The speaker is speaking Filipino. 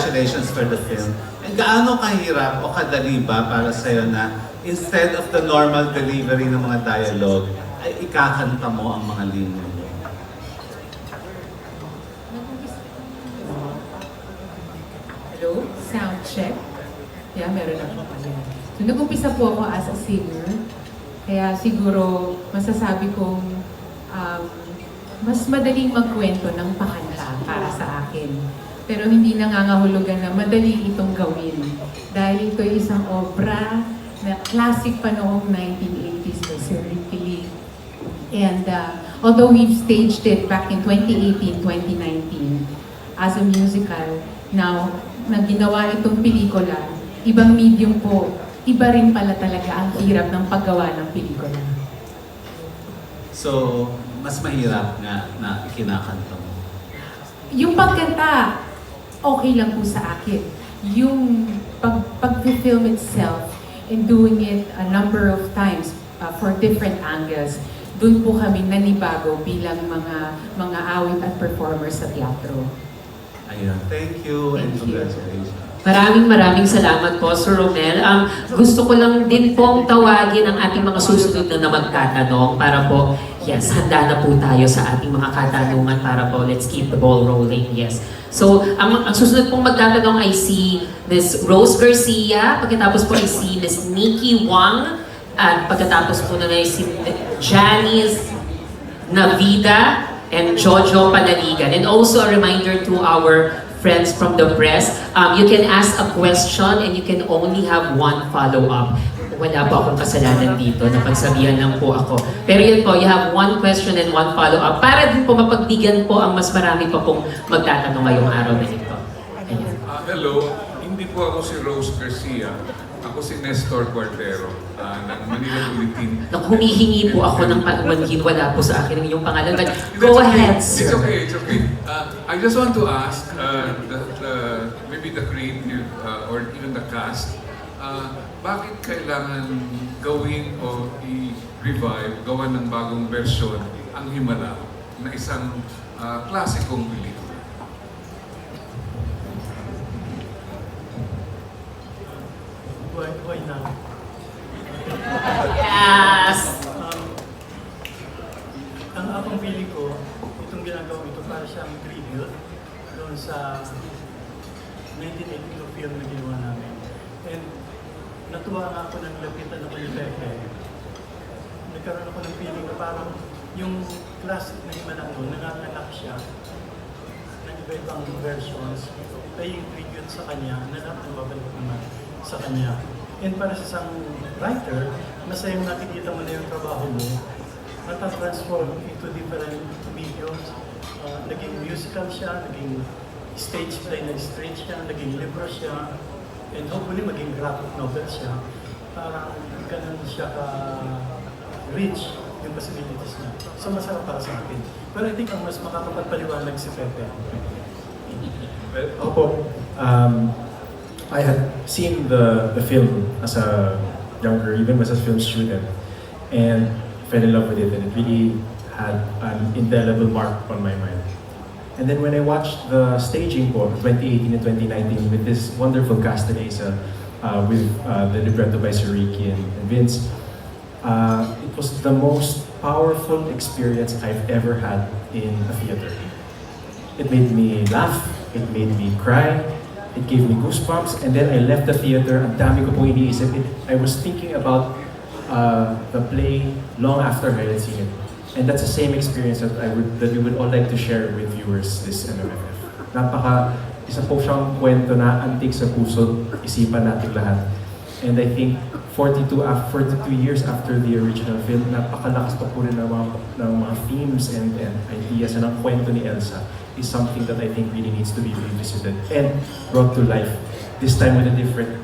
Congratulations for the film. And gaano kahirap o kadali ba para sa'yo na instead of the normal delivery ng mga dialogue, ay ikakanta mo ang mga linya mo? Hello? Sound check. Yeah, meron ako. So, nag-umpisa po ako as a singer. Kaya siguro masasabi kong mas madaling magkwento ng pakanta para sa akin. Pero hindi nangangahulugan na madali itong gawin. Dahil ito ay isang obra na classic pa noong 1980s by Sir Ricky Lee. And although we've staged it back in 2018, 2019 as a musical, now, na ginawa itong pelikula, ibang medium po, iba rin pala talaga ang hirap ng paggawa ng pelikula. So, mas mahirap nga na ikinakanta mo? Yung pagkanta, okay lang po sa akin. Yung pag-film itself and doing it a number of times for different angles, dun po kami nanibago bilang mga awit at performers sa teatro. Ayun, thank you and congratulations. Maraming salamat po, Sir Romel. Gusto ko lang din pong tawagin ang ating mga susunod na magtatanong para po, yes, handa na po tayo sa ating mga katanungan para po, let's keep the ball rolling, yes. So, ang susunod pong magtatanong ay si Ms. Rose Garcia, pagkatapos po ay si Ms. Nikki Wang, at pagkatapos po na ay si Janice Navida and Jojo Panaligan. And also a reminder to our friends from the press, you can ask a question and you can only have one follow-up. Wala po akong kasalanan dito, napagsabihan lang po ako. Pero yun po, you have one question and one follow-up para din po mapagbigyan po ang mas marami pa pong magtatanong ngayong araw na ito. Hello, hindi po ako si Rose Garcia. Ako si Nestor Cuartero ng Manila Bulletin. Humihingi po ako ng pagmanhin, wala po sa akin yung pangalan. But go ahead, sir. It's okay. I just want to ask, maybe the creative or even the cast, bakit kailangan gawin o i-revive, gawa ng bagong version ang Himala na isang klasikong pelikula? Why now? Yes! Ang akong feeling ko, itong ginagawa ito para siyang tribute doon sa 1982 film na ginawa namin. And natuwa nga ako ng lapitan ako ni Pepe. Nagkaroon ako ng feeling na parang yung classic na Himala doon, nanganganak siya ng iba-ibang versions, ay yung tribute sa kanya na lahat ng babalik naman sa kanya. And para sa isang writer, masayang nakikita mo na yung trabaho mo, natatransform into different mediums. Naging musical siya, naging stage play, nag-stage siya, naging libro siya, and hopefully maging graphic novel siya. Parang ganun siya ka-rich yung possibilities niya. So masarap para sa akin. Pero I think ang mas makakapagpaliwanag si Pepe. Well, opo, I had seen the film as a younger, even as a film student, and fell in love with it, and it really had an indelible mark on my mind. And then when I watched the staging po, 2018 and 2019, with this wonderful cast in Asa, with the libretto by Sir Ricky and Vince, it was the most powerful experience I've ever had in a theater. It made me laugh, it made me cry, it gave me goosebumps, and then I left the theater. Ang dami ko pong iniisip. I was thinking about the play long after I had seen it. And that's the same experience that we would all like to share with viewers this MMFF. Isa po siyang kwento na antik sa puso, isipan natin lahat. And I think 42 years after the original film, napakalakas pa po rin ng mga themes and ideas and ang kwento ni Elsa is something that I think really needs to be revisited and brought to life, this time with a different